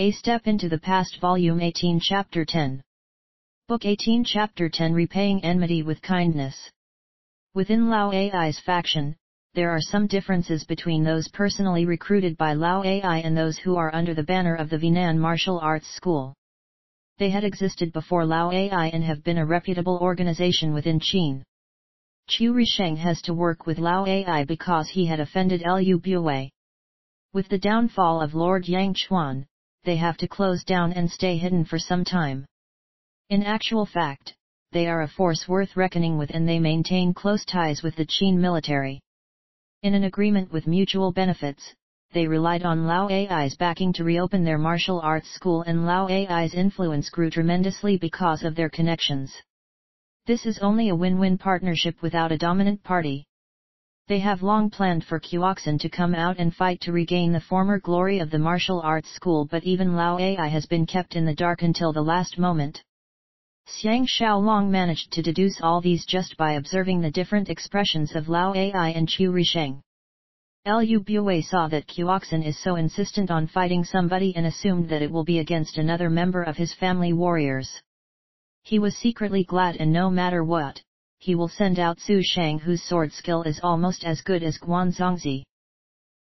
A Step into the Past Volume 18 Chapter 10. Book 18 Chapter 10 Repaying Enmity with Kindness. Within Lao Ai's faction, there are some differences between those personally recruited by Lao Ai and those who are under the banner of the Vinan Martial Arts School. They had existed before Lao Ai and have been a reputable organization within Qin. Qiu Risheng has to work with Lao Ai because he had offended Lu Bue. With the downfall of Lord Yang Chuan, they have to close down and stay hidden for some time. In actual fact, they are a force worth reckoning with and they maintain close ties with the Qin military. In an agreement with mutual benefits, they relied on Lao Ai's backing to reopen their martial arts school, and Lao Ai's influence grew tremendously because of their connections. This is only a win-win partnership without a dominant party. They have long planned for Qiuxin to come out and fight to regain the former glory of the martial arts school, but even Lao Ai has been kept in the dark until the last moment. Xiang Xiaolong managed to deduce all these just by observing the different expressions of Lao Ai and Qiu Risheng. Lu Bue saw that Qiuxin is so insistent on fighting somebody and assumed that it will be against another member of his family warriors. He was secretly glad, and no matter what, he will send out Su Shang, whose sword skill is almost as good as Guan Zongzi.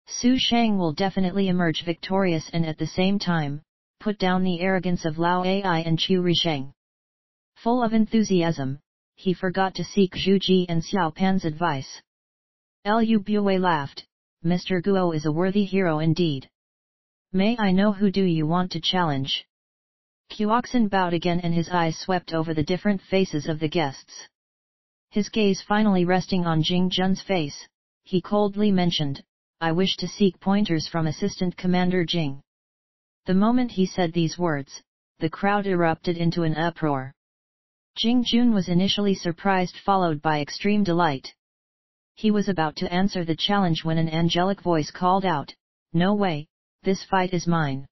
Su Shang will definitely emerge victorious and at the same time, put down the arrogance of Lao Ai and Qiu Risheng. Full of enthusiasm, he forgot to seek Zhu Ji and Xiao Pan's advice. Lu Bue laughed. Mr. Guo is a worthy hero indeed. May I know who do you want to challenge? Qiuxin bowed again and his eyes swept over the different faces of the guests. His gaze finally resting on Jing Jun's face, he coldly mentioned, I wish to seek pointers from Assistant Commander Jing. The moment he said these words, the crowd erupted into an uproar. Jing Jun was initially surprised, followed by extreme delight. He was about to answer the challenge when an angelic voice called out, No way, this fight is mine.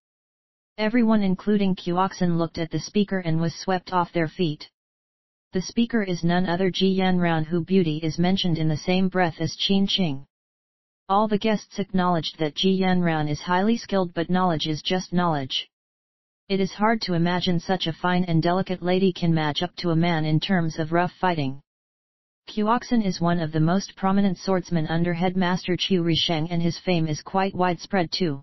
Everyone including Qiuxin looked at the speaker and was swept off their feet. The speaker is none other Ji Yanran, whose beauty is mentioned in the same breath as Qin Qing. All the guests acknowledged that Ji Yanran is highly skilled, but knowledge is just knowledge. It is hard to imagine such a fine and delicate lady can match up to a man in terms of rough fighting. Qiuxin is one of the most prominent swordsmen under Headmaster Qiu Risheng, and his fame is quite widespread too.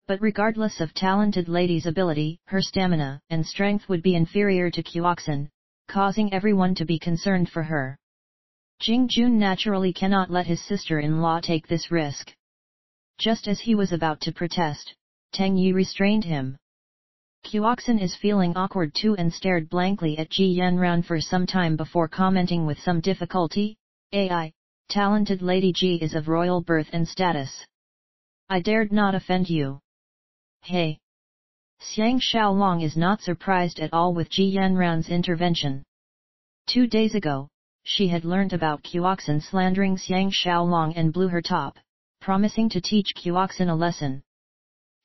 But regardless of talented lady's ability, her stamina and strength would be inferior to Qiuxin, causing everyone to be concerned for her. Jing Jun naturally cannot let his sister-in-law take this risk. Just as he was about to protest, Teng Yi restrained him. Qiuxin is feeling awkward too and stared blankly at Ji Yanran for some time before commenting with some difficulty, Ai, talented Lady Ji is of royal birth and status. I dared not offend you. Hey! Xiang Xiaolong is not surprised at all with Ji Yanran's intervention. 2 days ago, she had learnt about Qiuxin slandering Xiang Xiaolong and blew her top, promising to teach Qiuxin a lesson.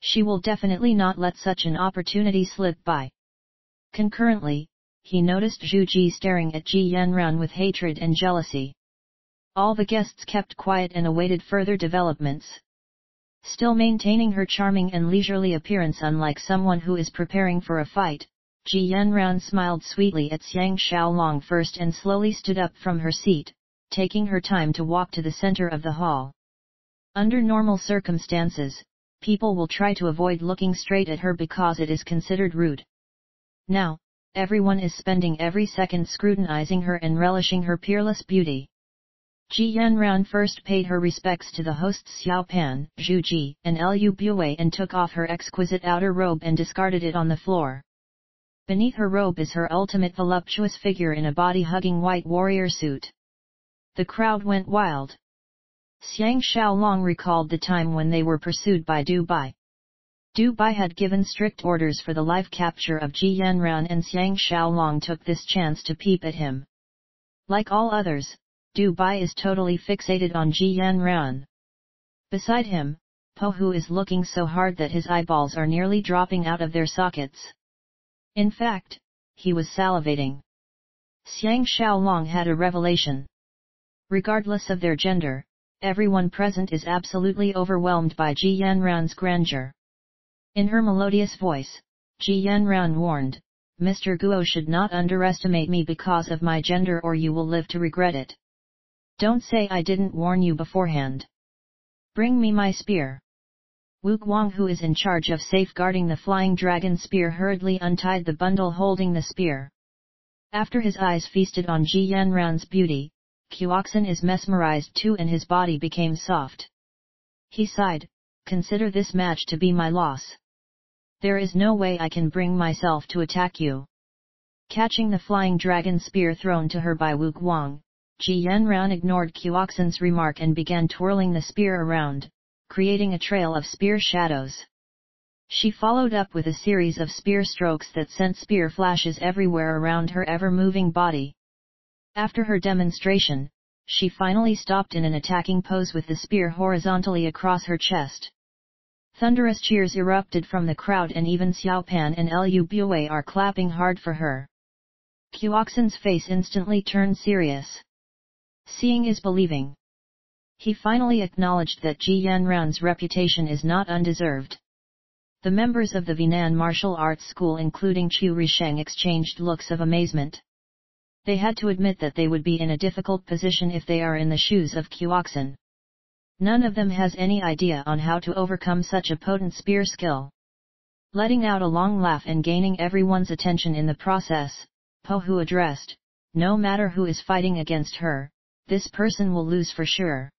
She will definitely not let such an opportunity slip by. Concurrently, he noticed Zhu Ji staring at Ji Yanran with hatred and jealousy. All the guests kept quiet and awaited further developments. Still maintaining her charming and leisurely appearance, unlike someone who is preparing for a fight, Ji Yanran smiled sweetly at Xiang Xiaolong first and slowly stood up from her seat, taking her time to walk to the center of the hall. Under normal circumstances, people will try to avoid looking straight at her because it is considered rude. Now, everyone is spending every second scrutinizing her and relishing her peerless beauty. Ji Yanran first paid her respects to the hosts Xiao Pan, Zhu Ji, and Lu Bue, and took off her exquisite outer robe and discarded it on the floor. Beneath her robe is her ultimate voluptuous figure in a body-hugging white warrior suit. The crowd went wild. Xiang Xiaolong recalled the time when they were pursued by Du Bai. Du Bai had given strict orders for the live capture of Ji Yanran, and Xiang Xiaolong took this chance to peep at him. Like all others, Du Bai is totally fixated on Ji Yanran. Beside him, Po Hu is looking so hard that his eyeballs are nearly dropping out of their sockets. In fact, he was salivating. Xiang Xiaolong had a revelation. Regardless of their gender, everyone present is absolutely overwhelmed by Ji Yanran's grandeur. In her melodious voice, Ji Yanran warned, Mr. Guo should not underestimate me because of my gender or you will live to regret it. Don't say I didn't warn you beforehand. Bring me my spear. Wu Guang, who is in charge of safeguarding the flying dragon spear, hurriedly untied the bundle holding the spear. After his eyes feasted on Ji Yanran's beauty, Qiuoxin is mesmerized too and his body became soft. He sighed, consider this match to be my loss. There is no way I can bring myself to attack you. Catching the flying dragon spear thrown to her by Wu Guang, Ji Yanran ignored Qiuoxin's remark and began twirling the spear around, creating a trail of spear shadows. She followed up with a series of spear strokes that sent spear flashes everywhere around her ever-moving body. After her demonstration, she finally stopped in an attacking pose with the spear horizontally across her chest. Thunderous cheers erupted from the crowd and even Xiaopan and Lu Bue are clapping hard for her. Qiuoxin's face instantly turned serious. Seeing is believing. He finally acknowledged that Ji Yanran's reputation is not undeserved. The members of the Vinan martial arts school including Chu Risheng exchanged looks of amazement. They had to admit that they would be in a difficult position if they are in the shoes of Qiuoxin. None of them has any idea on how to overcome such a potent spear skill. Letting out a long laugh and gaining everyone's attention in the process, Po Hu addressed, no matter who is fighting against her, this person will lose for sure.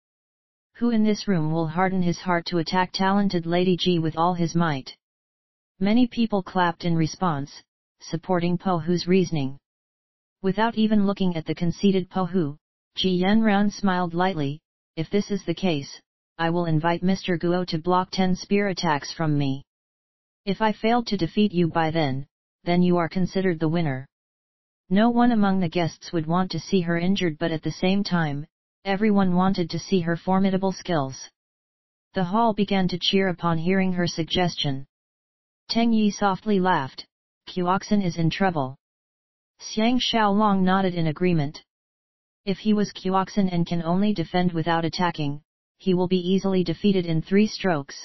Who in this room will harden his heart to attack talented Lady Ji with all his might? Many people clapped in response, supporting Po Hu's reasoning. Without even looking at the conceited Po Hu, Ji Yanran smiled lightly, if this is the case, I will invite Mr. Guo to block 10 spear attacks from me. If I fail to defeat you by then you are considered the winner. No one among the guests would want to see her injured, but at the same time, everyone wanted to see her formidable skills. The hall began to cheer upon hearing her suggestion. Teng Yi softly laughed, Qiuoxin is in trouble. Xiang Xiaolong nodded in agreement. If he was Qiuoxin and can only defend without attacking, he will be easily defeated in 3 strokes.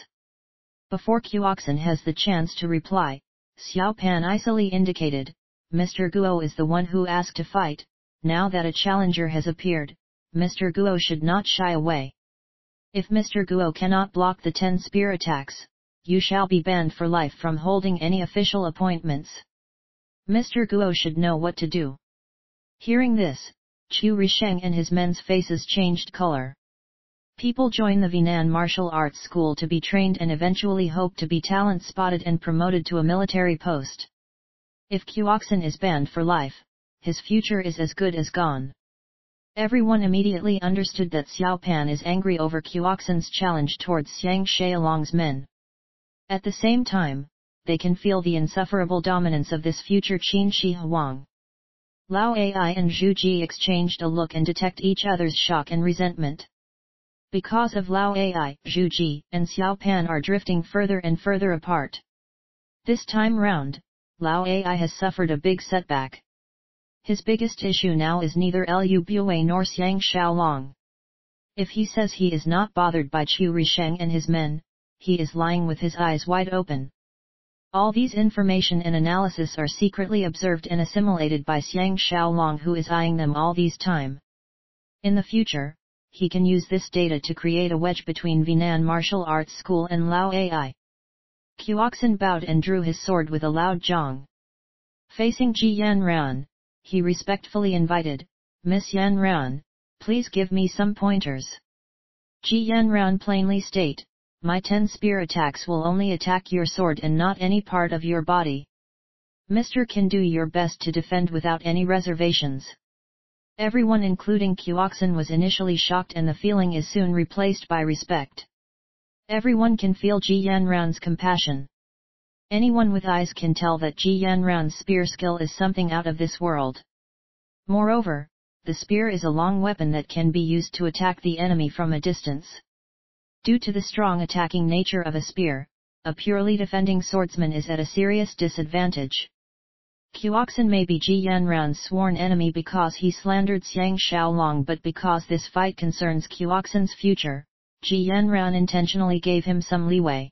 Before Qiuoxin has the chance to reply, Xiaopan icily indicated, Mr. Guo is the one who asked to fight. Now that a challenger has appeared, Mr. Guo should not shy away. If Mr. Guo cannot block the 10 spear attacks, you shall be banned for life from holding any official appointments. Mr. Guo should know what to do. Hearing this, Chu Risheng and his men's faces changed color. People join the Vinan martial arts school to be trained and eventually hope to be talent spotted and promoted to a military post. If Qiuoxin is banned for life, his future is as good as gone. Everyone immediately understood that Xiaopan is angry over Qiuoxin's challenge towards Xiang Xiaolong's men. At the same time, they can feel the insufferable dominance of this future Qin Shi Huang. Lao Ai and Zhu Ji exchanged a look and detect each other's shock and resentment. Because of Lao Ai, Zhu Ji and Xiaopan are drifting further and further apart. This time round, Lao Ai has suffered a big setback. His biggest issue now is neither Lu Bue nor Xiang Xiaolong. If he says he is not bothered by Chu Risheng and his men, he is lying with his eyes wide open. All these information and analysis are secretly observed and assimilated by Xiang Xiaolong, who is eyeing them all these time. In the future, he can use this data to create a wedge between Vinan martial arts school and Lao Ai. Qiuoxin bowed and drew his sword with a loud jong. Facing Ji Yanran, he respectfully invited, Miss Yanran, please give me some pointers. Ji Yanran plainly state, my 10 spear attacks will only attack your sword and not any part of your body. Mr. Can do your best to defend without any reservations. Everyone including Qiuoxin was initially shocked and the feeling is soon replaced by respect. Everyone can feel Ji Yanran's compassion. Anyone with eyes can tell that Ji Yanran's spear skill is something out of this world. Moreover, the spear is a long weapon that can be used to attack the enemy from a distance. Due to the strong attacking nature of a spear, a purely defending swordsman is at a serious disadvantage. Qiuoxin may be Ji Yanran's sworn enemy because he slandered Xiang Xiaolong, but because this fight concerns Qiuoxin's future, Ji Yanran intentionally gave him some leeway.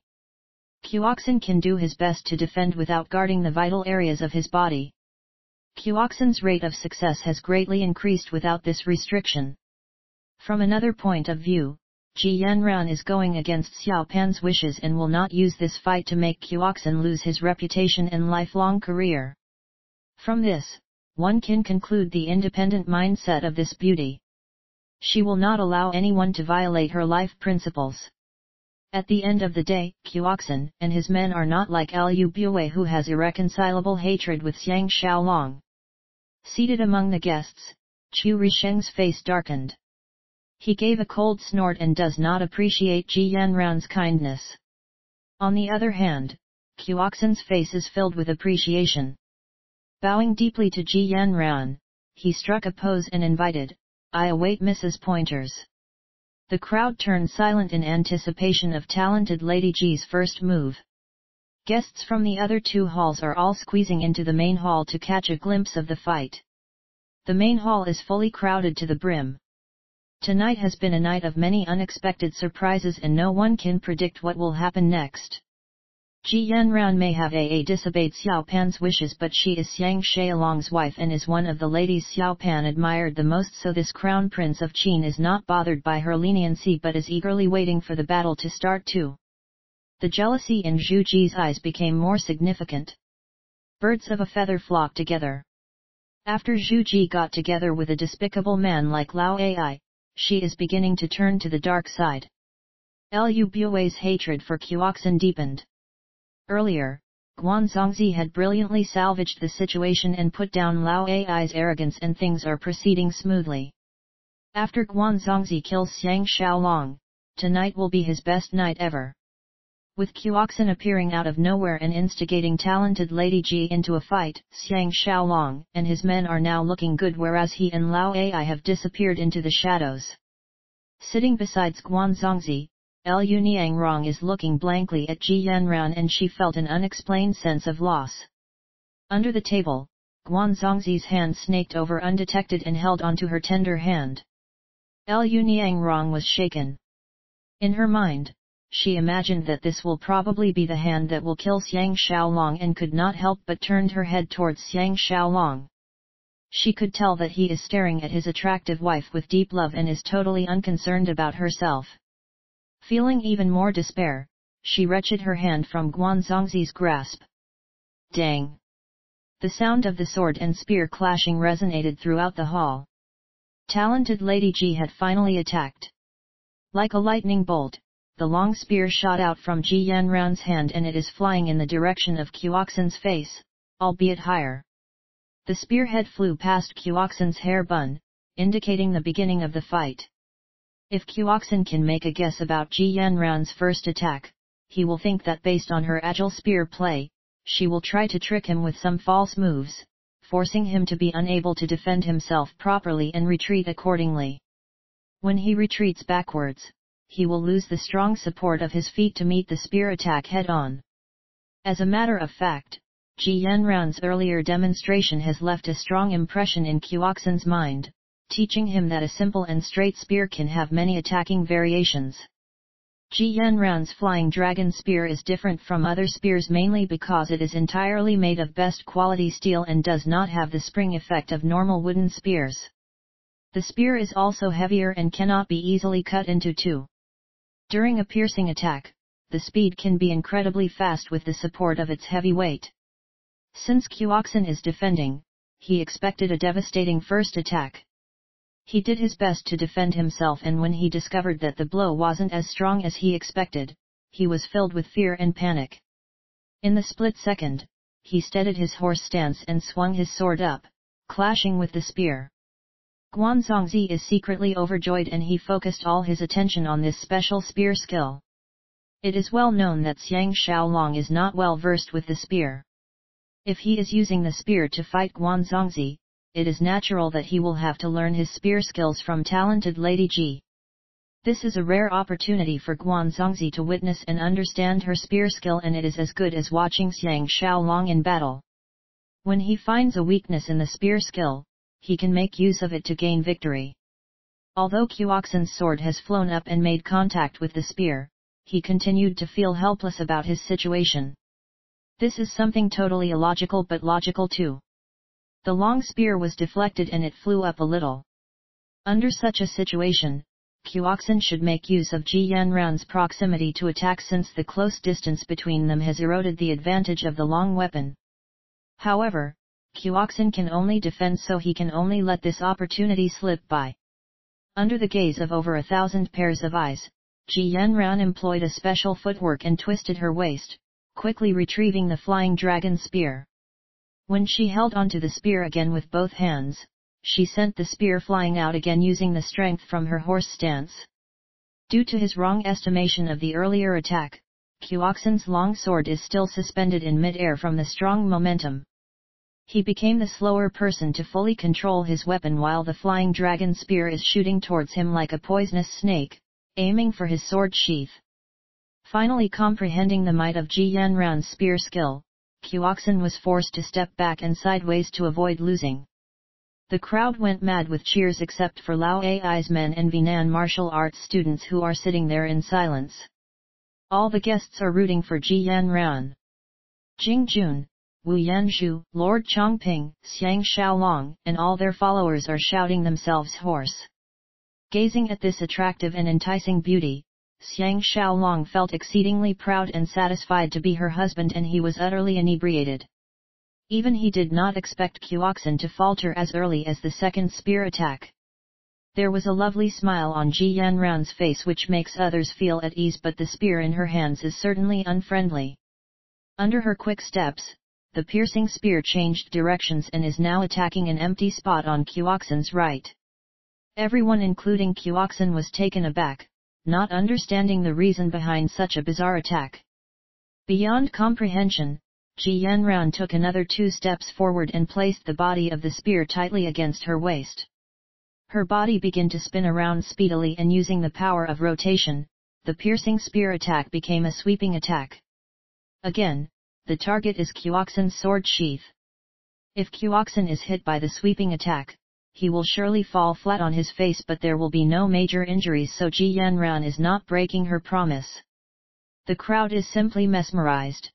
Kyoxin can do his best to defend without guarding the vital areas of his body. Kyoxin's rate of success has greatly increased without this restriction. From another point of view, Ji Yanran is going against Xiao Pan's wishes and will not use this fight to make Kyoxin lose his reputation and lifelong career. From this, one can conclude the independent mindset of this beauty. She will not allow anyone to violate her life principles. At the end of the day, Kyoxin and his men are not like Liu Bue, who has irreconcilable hatred with Xiang Xiaolong. Seated among the guests, Chu Risheng's face darkened. He gave a cold snort and does not appreciate Ji Yanran's kindness. On the other hand, Kyoxin's face is filled with appreciation. Bowing deeply to Ji Yanran, he struck a pose and invited, "I await Mrs. Pointers." The crowd turned silent in anticipation of talented Lady Ji's first move. Guests from the other two halls are all squeezing into the main hall to catch a glimpse of the fight. The main hall is fully crowded to the brim. Tonight has been a night of many unexpected surprises and no one can predict what will happen next. Ji Yanran may have disobeyed Xiao Pan's wishes, but she is Xiang Xiaolong's wife and is one of the ladies Xiao Pan admired the most, so this crown prince of Qin is not bothered by her leniency but is eagerly waiting for the battle to start too. The jealousy in Zhu Ji's eyes became more significant. Birds of a feather flocked together. After Zhu Ji got together with a despicable man like Lao Ai, she is beginning to turn to the dark side. Liu Bue's hatred for Kyoxin deepened. Earlier, Guan Zongzi had brilliantly salvaged the situation and put down Lao Ai's arrogance, and things are proceeding smoothly. After Guan Zongzi kills Xiang Xiaolong, tonight will be his best night ever. With Kyoxin appearing out of nowhere and instigating talented Lady Ji into a fight, Xiang Xiaolong and his men are now looking good, whereas he and Lao Ai have disappeared into the shadows. Sitting besides Guan Zongzi, Liu Niangrong is looking blankly at Ji Yanran and she felt an unexplained sense of loss. Under the table, Guan Zongzi's hand snaked over undetected and held onto her tender hand. Liu Niangrong was shaken. In her mind, she imagined that this will probably be the hand that will kill Xiang Xiaolong and could not help but turned her head towards Xiang Xiaolong. She could tell that he is staring at his attractive wife with deep love and is totally unconcerned about herself. Feeling even more despair, she wrenched her hand from Guan Zongzi's grasp. Dang! The sound of the sword and spear clashing resonated throughout the hall. Talented Lady Ji had finally attacked. Like a lightning bolt, the long spear shot out from Ji Yanran's hand and it is flying in the direction of Kyoxin's face, albeit higher. The spearhead flew past Kyoxin's hair bun, indicating the beginning of the fight. If Kyoxin can make a guess about Ji Yanran's first attack, he will think that based on her agile spear play, she will try to trick him with some false moves, forcing him to be unable to defend himself properly and retreat accordingly. When he retreats backwards, he will lose the strong support of his feet to meet the spear attack head-on. As a matter of fact, Ji Yanran's earlier demonstration has left a strong impression in Kyoxin's mind, teaching him that a simple and straight spear can have many attacking variations. Ji Yanran's flying dragon spear is different from other spears mainly because it is entirely made of best quality steel and does not have the spring effect of normal wooden spears. The spear is also heavier and cannot be easily cut into two. During a piercing attack, the speed can be incredibly fast with the support of its heavy weight. Since Kyoxin is defending, he expected a devastating first attack. He did his best to defend himself, and when he discovered that the blow wasn't as strong as he expected, he was filled with fear and panic. In the split second, he steadied his horse stance and swung his sword up, clashing with the spear. Guan Zongzi is secretly overjoyed and he focused all his attention on this special spear skill. It is well known that Xiang Xiaolong is not well versed with the spear. If he is using the spear to fight Guan Zongzi, it is natural that he will have to learn his spear skills from talented Lady Ji. This is a rare opportunity for Guan Zongzi to witness and understand her spear skill, and it is as good as watching Xiang Xiaolong in battle. When he finds a weakness in the spear skill, he can make use of it to gain victory. Although Kyoxin's sword has flown up and made contact with the spear, he continued to feel helpless about his situation. This is something totally illogical but logical too. The long spear was deflected and it flew up a little. Under such a situation, Kyoxin should make use of Ji Yanran's proximity to attack since the close distance between them has eroded the advantage of the long weapon. However, Kyoxin can only defend, so he can only let this opportunity slip by. Under the gaze of over 1,000 pairs of eyes, Ji Yanran employed a special footwork and twisted her waist, quickly retrieving the flying dragon spear. When she held onto the spear again with both hands, she sent the spear flying out again using the strength from her horse stance. Due to his wrong estimation of the earlier attack, Kyoxin's long sword is still suspended in mid-air from the strong momentum. He became the slower person to fully control his weapon while the flying dragon spear is shooting towards him like a poisonous snake, aiming for his sword sheath. Finally comprehending the might of Ji Yanran's spear skill, Kyoxin was forced to step back and sideways to avoid losing. The crowd went mad with cheers except for Lao Ai's men and Vinan martial arts students who are sitting there in silence. All the guests are rooting for Ji Yanran. Jing Jun, Wu Yanzhu, Lord Chongping, Xiang Xiaolong, and all their followers are shouting themselves hoarse. Gazing at this attractive and enticing beauty, Xiang Xiaolong felt exceedingly proud and satisfied to be her husband, and he was utterly inebriated. Even he did not expect Kyoxin to falter as early as the second spear attack. There was a lovely smile on Ji Yanran's face which makes others feel at ease, but the spear in her hands is certainly unfriendly. Under her quick steps, the piercing spear changed directions and is now attacking an empty spot on Kyoxin's right. Everyone including Kyoxin was taken aback, not understanding the reason behind such a bizarre attack. Beyond comprehension, Ji Yanran took another 2 steps forward and placed the body of the spear tightly against her waist. Her body began to spin around speedily, and using the power of rotation, the piercing spear attack became a sweeping attack. Again, the target is Kyoxin's sword sheath. If Kyoxin is hit by the sweeping attack, he will surely fall flat on his face, but there will be no major injuries, so Ji Yanran is not breaking her promise. The crowd is simply mesmerized.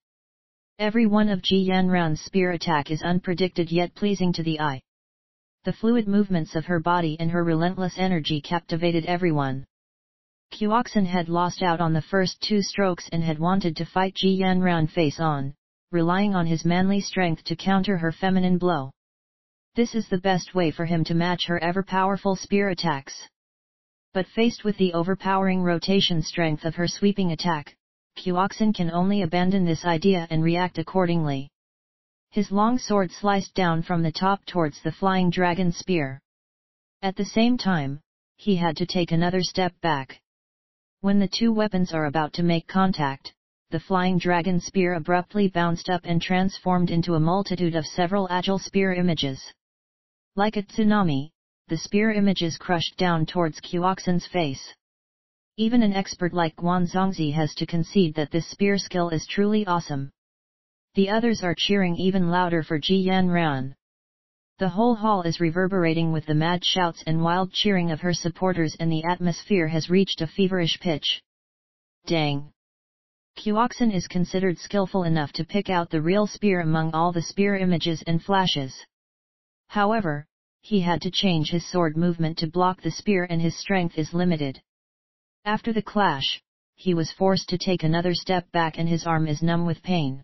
Every one of Ji Yanran's spear attack is unpredicted yet pleasing to the eye. The fluid movements of her body and her relentless energy captivated everyone. Kyoxin had lost out on the first 2 strokes and had wanted to fight Ji Yanran face on, relying on his manly strength to counter her feminine blow. This is the best way for him to match her ever-powerful spear attacks. But faced with the overpowering rotation strength of her sweeping attack, Kyoxin can only abandon this idea and react accordingly. His long sword sliced down from the top towards the flying dragon spear. At the same time, he had to take another step back. When the 2 weapons are about to make contact, the flying dragon spear abruptly bounced up and transformed into a multitude of several agile spear images. Like a tsunami, the spear images crushed down towards Kyoxin's face. Even an expert like Guan Zongzi has to concede that this spear skill is truly awesome. The others are cheering even louder for Ji Yanran. The whole hall is reverberating with the mad shouts and wild cheering of her supporters, and the atmosphere has reached a feverish pitch. Dang! Kyoxin is considered skillful enough to pick out the real spear among all the spear images and flashes. However, he had to change his sword movement to block the spear, and his strength is limited. After the clash, he was forced to take another step back and his arm is numb with pain.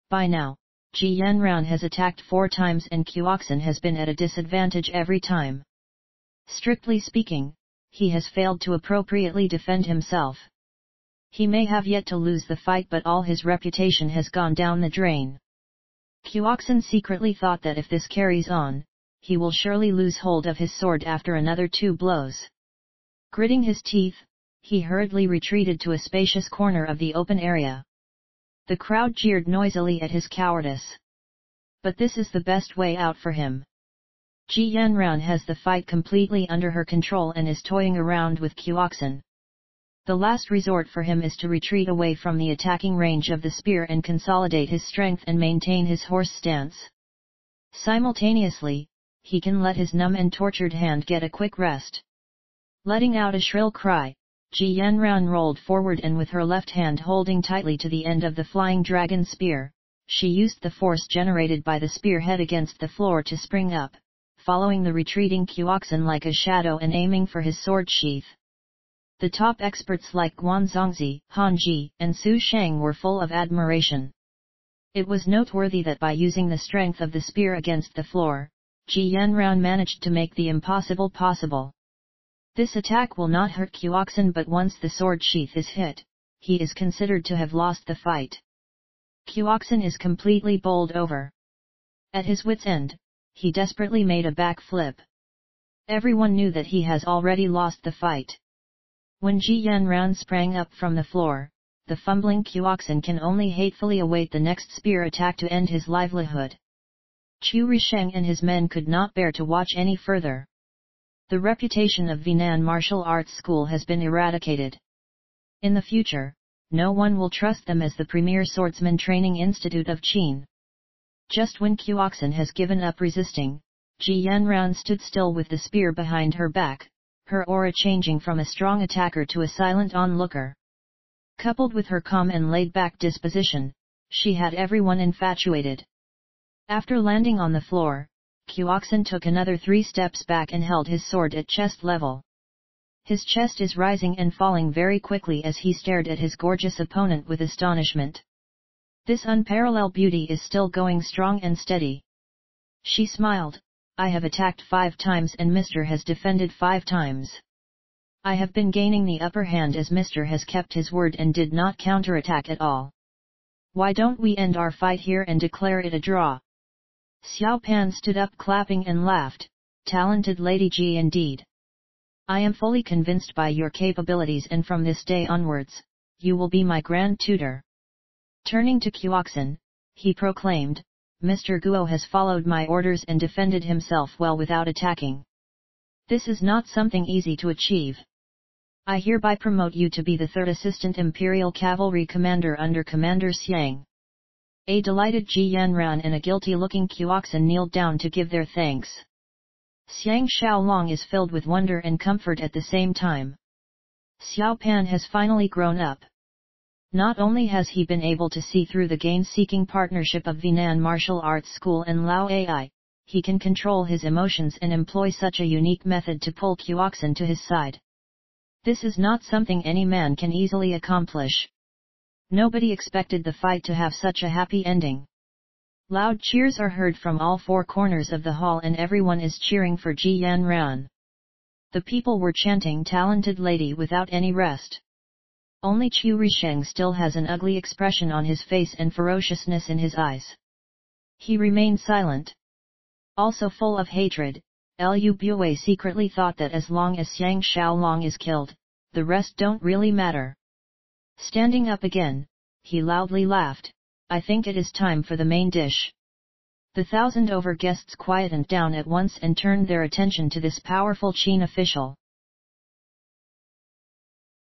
By now, Ji Yanran has attacked 4 times and Kyoxin has been at a disadvantage every time. Strictly speaking, he has failed to appropriately defend himself. He may have yet to lose the fight, but all his reputation has gone down the drain. Kyoxin secretly thought that if this carries on, he will surely lose hold of his sword after another 2 blows. Gritting his teeth, he hurriedly retreated to a spacious corner of the open area. The crowd jeered noisily at his cowardice. But this is the best way out for him. Ji Yanran has the fight completely under her control and is toying around with Kyoxin. The last resort for him is to retreat away from the attacking range of the spear and consolidate his strength and maintain his horse stance. Simultaneously, he can let his numb and tortured hand get a quick rest. Letting out a shrill cry, Ji Yanran rolled forward and with her left hand holding tightly to the end of the flying dragon spear, she used the force generated by the spearhead against the floor to spring up, following the retreating Qiuoxin like a shadow and aiming for his sword sheath. The top experts like Guan Zongzi, Han Ji, and Su Shang were full of admiration. It was noteworthy that by using the strength of the spear against the floor, Ji Yanran managed to make the impossible possible. This attack will not hurt Qiuoxin, but once the sword sheath is hit, he is considered to have lost the fight. Qiuoxin is completely bowled over. At his wit's end, he desperately made a back flip. Everyone knew that he has already lost the fight. When Ji Yanran sprang up from the floor, the fumbling Qiuoxin can only hatefully await the next spear attack to end his livelihood. Chu Risheng and his men could not bear to watch any further. The reputation of Vinan martial arts school has been eradicated. In the future, no one will trust them as the premier swordsman training institute of Qin. Just when Qiuoxin has given up resisting, Ji Yanran stood still with the spear behind her back, her aura changing from a strong attacker to a silent onlooker. Coupled with her calm and laid-back disposition, she had everyone infatuated. After landing on the floor, Qiuoxin took another 3 steps back and held his sword at chest level. His chest is rising and falling very quickly as he stared at his gorgeous opponent with astonishment. This unparalleled beauty is still going strong and steady. She smiled, I have attacked 5 times and Mr. has defended 5 times. I have been gaining the upper hand as Mr. has kept his word and did not counterattack at all. Why don't we end our fight here and declare it a draw? Xiao Pan stood up clapping and laughed, talented Lady Ji indeed. I am fully convinced by your capabilities and from this day onwards, you will be my grand tutor. Turning to Qiuoxin, he proclaimed, Mr. Guo has followed my orders and defended himself well without attacking. This is not something easy to achieve. I hereby promote you to be the 3rd Assistant Imperial Cavalry Commander under Commander Xiang. A delighted Ji Yanran and a guilty-looking Qiuoxin kneeled down to give their thanks. Xiang Xiaolong is filled with wonder and comfort at the same time. Xiao Pan has finally grown up. Not only has he been able to see through the gain-seeking partnership of Vinan Martial Arts School and Lao Ai, he can control his emotions and employ such a unique method to pull Qiuoxin to his side. This is not something any man can easily accomplish. Nobody expected the fight to have such a happy ending. Loud cheers are heard from all 4 corners of the hall and everyone is cheering for Ji Yanran. The people were chanting talented lady without any rest. Only Chu Risheng still has an ugly expression on his face and ferociousness in his eyes. He remained silent. Also full of hatred, Lu Bue secretly thought that as long as Xiang Xiaolong is killed, the rest don't really matter. Standing up again, he loudly laughed, I think it is time for the main dish. The 1,000 over guests quietened down at once and turned their attention to this powerful Qin official.